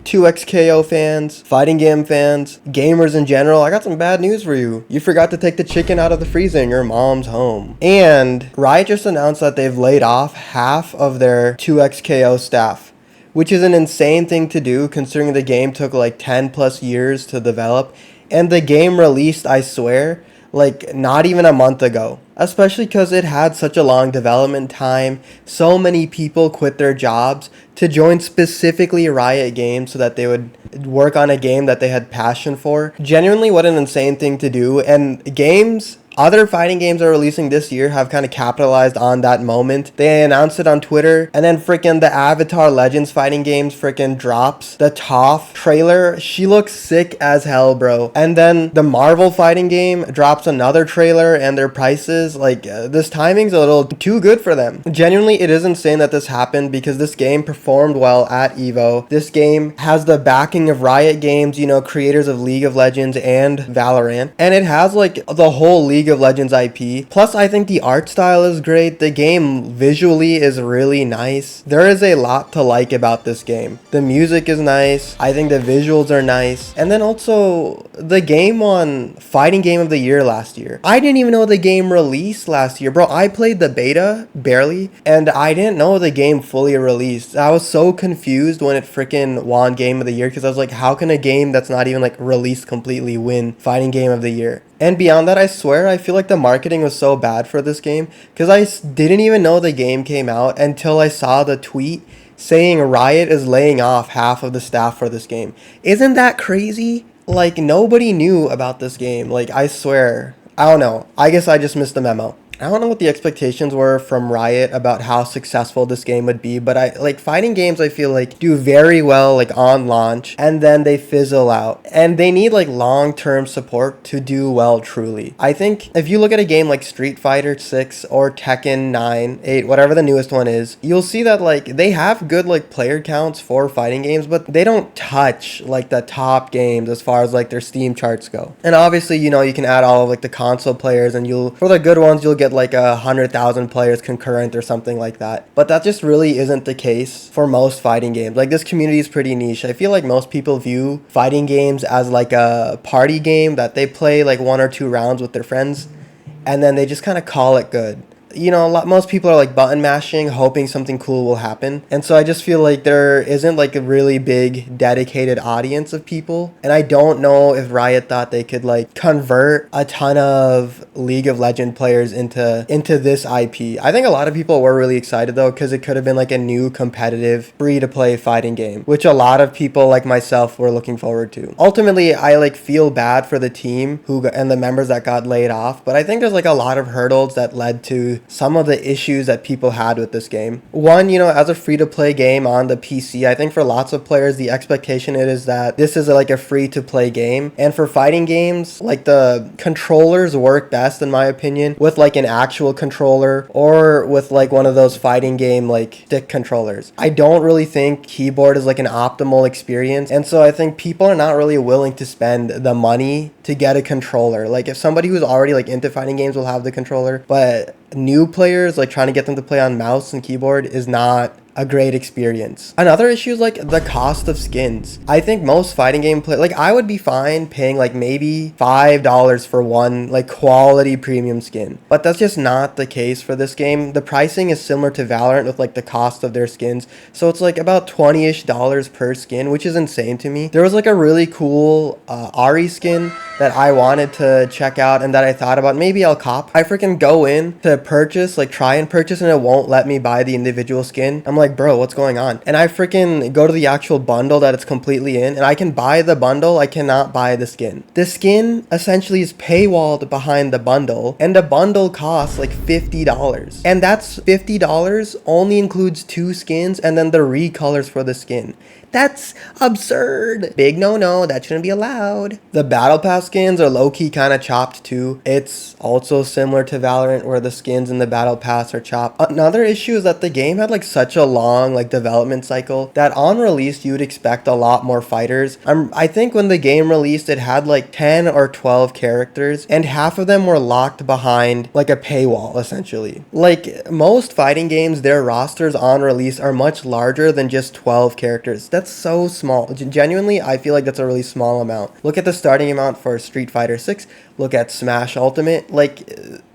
2XKO fans, fighting game fans, gamers in general, I got some bad news for you. You forgot to take the chicken out of the freezer in your mom's home. And Riot just announced that they've laid off half of their 2XKO staff, which is an insane thing to do considering the game took like 10 plus years to develop. And the game released, I swear, like not even a month ago. Especially because it had such a long development time. So many people quit their jobs to join specifically Riot Games so that they would work on a game that they had passion for. Genuinely, what an insane thing to do. And other fighting games are releasing this year have kind of capitalized on that moment. They announced it on Twitter, and then freaking the Avatar Legends fighting games freaking drops the Toph trailer. She looks sick as hell, bro. And then the Marvel fighting game drops another trailer, and their prices, this timing's a little too good for them. Genuinely, it is insane that this happened because this game performed well at EVO. This game has the backing of Riot Games, creators of League of Legends and Valorant, and it has the whole League of Legends IP. Plus, I think the art style is great. The game visually is really nice. There is a lot to like about this game. The music is nice. I think the visuals are nice. And then also, the game won Fighting Game of the Year last year. I didn't even know the game released last year. Bro, I played the beta, barely, and I didn't know the game fully released. I was so confused when it freaking won Game of the Year because I was like, how can a game that's not even released completely win Fighting Game of the Year? And beyond that, I swear, I feel like the marketing was so bad for this game because I didn't even know the game came out until I saw the tweet saying Riot is laying off half of the staff for this game. Isn't that crazy? Nobody knew about this game. I swear. I don't know. I guess I just missed the memo. I don't know what the expectations were from Riot about how successful this game would be, but fighting games I feel do very well on launch and then they fizzle out. And they need long-term support to do well truly. I think if you look at a game like Street Fighter 6 or Tekken 9, 8, whatever the newest one is, you'll see that they have good player counts for fighting games, but they don't touch the top games as far as their Steam charts go. And obviously, you can add all of the console players and for the good ones you'll get 100,000 players concurrent or something like that. But that just really isn't the case for most fighting games. This community is pretty niche. I feel most people view fighting games as a party game that they play 1 or 2 rounds with their friends and then they just kind of call it good. Most people are button mashing, hoping something cool will happen. And so I just feel there isn't a really big dedicated audience of people. And I don't know if Riot thought they could convert a ton of League of Legends players into this IP. I think a lot of people were really excited though, because it could have been a new competitive free-to-play fighting game, which a lot of people like myself were looking forward to. Ultimately, I feel bad for the team and the members that got laid off, but I think there's a lot of hurdles that led to some of the issues that people had with this game. One, as a free-to-play game on the PC, I think for lots of players, the expectation is that this is a free-to-play game. And for fighting games, the controllers work best, in my opinion, with an actual controller or with one of those fighting game stick controllers. I don't really think keyboard is an optimal experience. And so I think people are not really willing to spend the money to get a controller. If somebody who's already into fighting games will have the controller, but new players trying to get them to play on mouse and keyboard is not a great experience. Another issue is the cost of skins. I think most fighting game I would be fine paying maybe $5 for one quality premium skin, but that's just not the case for this game. The pricing is similar to Valorant with the cost of their skins, so it's about $20-ish per skin, which is insane to me. There was a really cool Ari skin that I wanted to check out and that I thought about maybe I'll cop. I freaking go in to purchase, try and purchase, and it won't let me buy the individual skin. I'm bro, what's going on? And I freaking go to the actual bundle that it's completely in, and I can buy the bundle, I cannot buy the skin. The skin essentially is paywalled behind the bundle, and the bundle costs $50. And that's $50 only includes 2 skins and then the recolors for the skin. That's absurd. Big no, that shouldn't be allowed. The battle pass skins are low-key kind of chopped too. It's also similar to Valorant where the skins in the battle pass are chopped. Another issue is that the game had such a long development cycle that on release you would expect a lot more fighters. I think when the game released it had 10 or 12 characters and half of them were locked behind a paywall essentially. Most fighting games, their rosters on release are much larger than just 12 characters. That's That's so small. Genuinely, I feel like that's a really small amount. Look at the starting amount for Street Fighter 6. Look at Smash Ultimate. Like,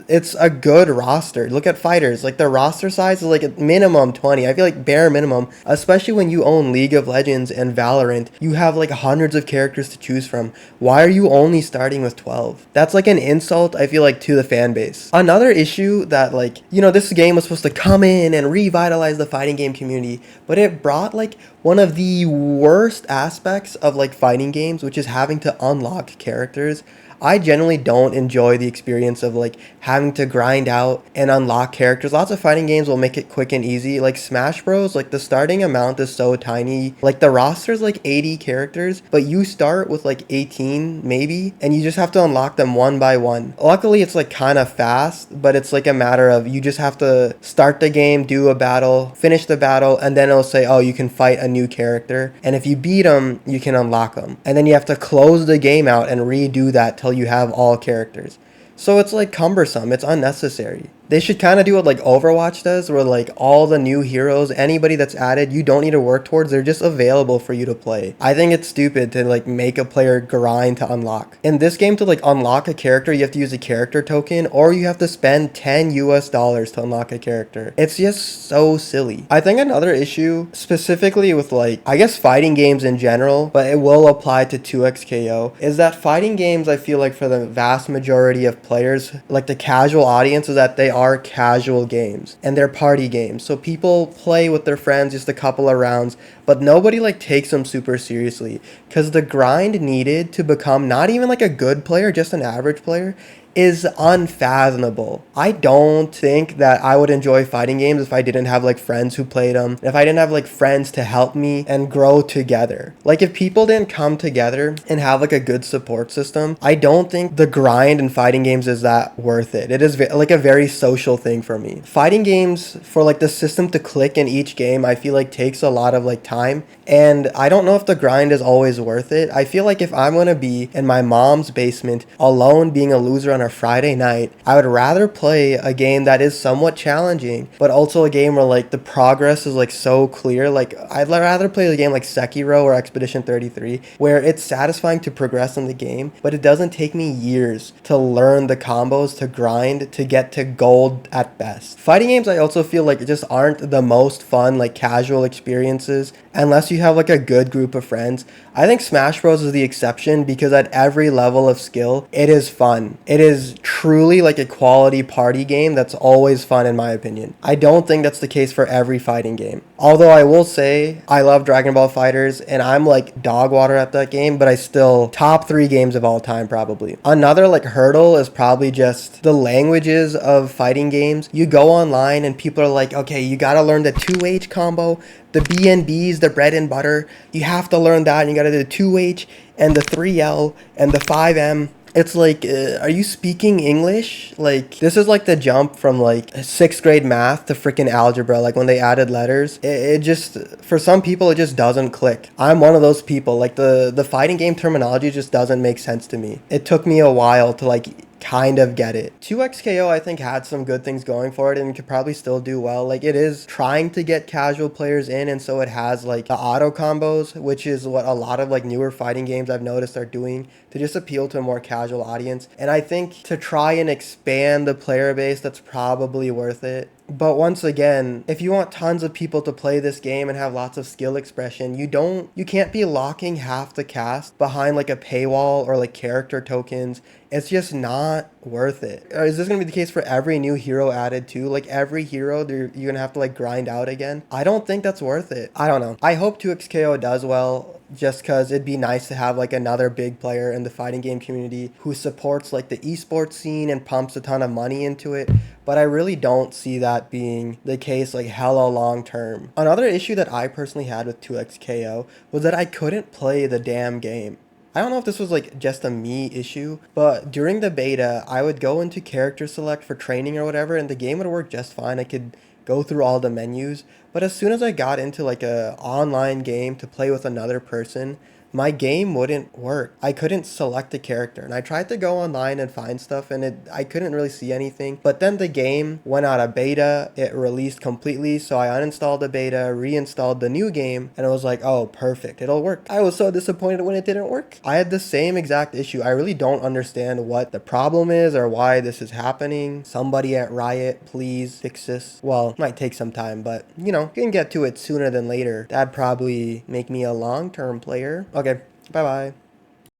it's a good roster. Look at fighters. Like, the roster size is like a minimum 20. I feel like bare minimum, especially when you own League of Legends and Valorant, you have like hundreds of characters to choose from. Why are you only starting with 12? That's like an insult, I feel like, to the fan base. Another issue that, like, this game was supposed to come in and revitalize the fighting game community, but it brought like one of the worst aspects of like fighting games, which is having to unlock characters. I generally don't enjoy the experience of like having to grind out and unlock characters. Lots of fighting games will make it quick and easy. Like Smash Bros, like the starting amount is so tiny. Like the roster's like 80 characters, but you start with like 18 maybe, and you just have to unlock them one by one. Luckily, it's like kind of fast, but it's like a matter of you just have to start the game, do a battle, finish the battle, and then it'll say, oh, you can fight a new character. And if you beat them, you can unlock them. And then you have to close the game out and redo that till you have all characters. So it's like cumbersome. It's unnecessary. They should kind of do what like Overwatch does, where like all the new heroes, anybody that's added, you don't need to work towards, they're just available for you to play. I think it's stupid to like make a player grind to unlock. In this game, to like unlock a character, you have to use a character token, or you have to spend $10 to unlock a character. It's just so silly. I think another issue, specifically with like, I guess fighting games in general, but it will apply to 2XKO, is that fighting games, I feel like for the vast majority of players, like the casual audience, is that they are casual games and they're party games. So people play with their friends just a couple of rounds, but nobody like takes them super seriously, because the grind needed to become not even like a good player, just an average player, is unfathomable. I don't think that I would enjoy fighting games if I didn't have like friends who played them, if I didn't have like friends to help me and grow together. Like if people didn't come together and have like a good support system, I don't think the grind in fighting games is that worth it. It is like a very social thing for me. Fighting games, for like the system to click in each game, I feel like takes a lot of like time, and I don't know if the grind is always worth it. I feel like if I'm gonna be in my mom's basement alone being a loser on a Friday night, I would rather play a game that is somewhat challenging, but also a game where like the progress is like so clear. Like I'd rather play a game like Sekiro or Expedition 33, where it's satisfying to progress in the game, but it doesn't take me years to learn the combos, to grind, to get to gold at best. Fighting games, I also feel like just aren't the most fun, like casual experiences, unless you have like a good group of friends. I think Smash Bros is the exception, because at every level of skill, it is fun. It is truly like a quality party game that's always fun, in my opinion. I don't think that's the case for every fighting game. Although I will say I love Dragon Ball FighterZ, and I'm like dog water at that game, but I still top 3 games of all time probably. Another like hurdle is probably just the languages of fighting games. You go online and people are like, okay, you gotta learn the 2H combo, the BNBs, the bread and butter. You have to learn that, and you gotta do the 2H and the 3L and the 5M. It's like, are you speaking English? Like, this is like the jump from like 6th grade math to freaking algebra, like when they added letters. It just, for some people, it just doesn't click. I'm one of those people. Like, the fighting game terminology just doesn't make sense to me. It took me a while to like kind of get it. 2XKO, I think, had some good things going for it and could probably still do well. Like, it is trying to get casual players in, and so it has like the auto combos, which is what a lot of like newer fighting games I've noticed are doing to just appeal to a more casual audience. And I think to try and expand the player base, that's probably worth it. But once again, if you want tons of people to play this game and have lots of skill expression, you can't be locking half the cast behind like a paywall or like character tokens. It's just not worth it. Is this going to be the case for every new hero added too? Like every hero you're going to have to like grind out again? I don't think that's worth it. I don't know. I hope 2XKO does well, just because it'd be nice to have like another big player in the fighting game community who supports like the esports scene and pumps a ton of money into it. But I really don't see that being the case like hella long term. Another issue that I personally had with 2XKO was that I couldn't play the damn game. I don't know if this was like just a me issue, but during the beta, I would go into character select for training or whatever, and the game would work just fine. I could go through all the menus, But as soon as I got into like a online game to play with another person, my game wouldn't work. I couldn't select a character, and I tried to go online and find stuff, and I couldn't really see anything. But then the game went out of beta. It released completely, so I uninstalled the beta, reinstalled the new game, and it was like, oh, perfect, it'll work. I was so disappointed when it didn't work. I had the same exact issue. I really don't understand what the problem is or why this is happening. Somebody at Riot, please fix this. Well, it might take some time, but you know, you can get to it sooner than later. That'd probably make me a long-term player. Okay, bye-bye.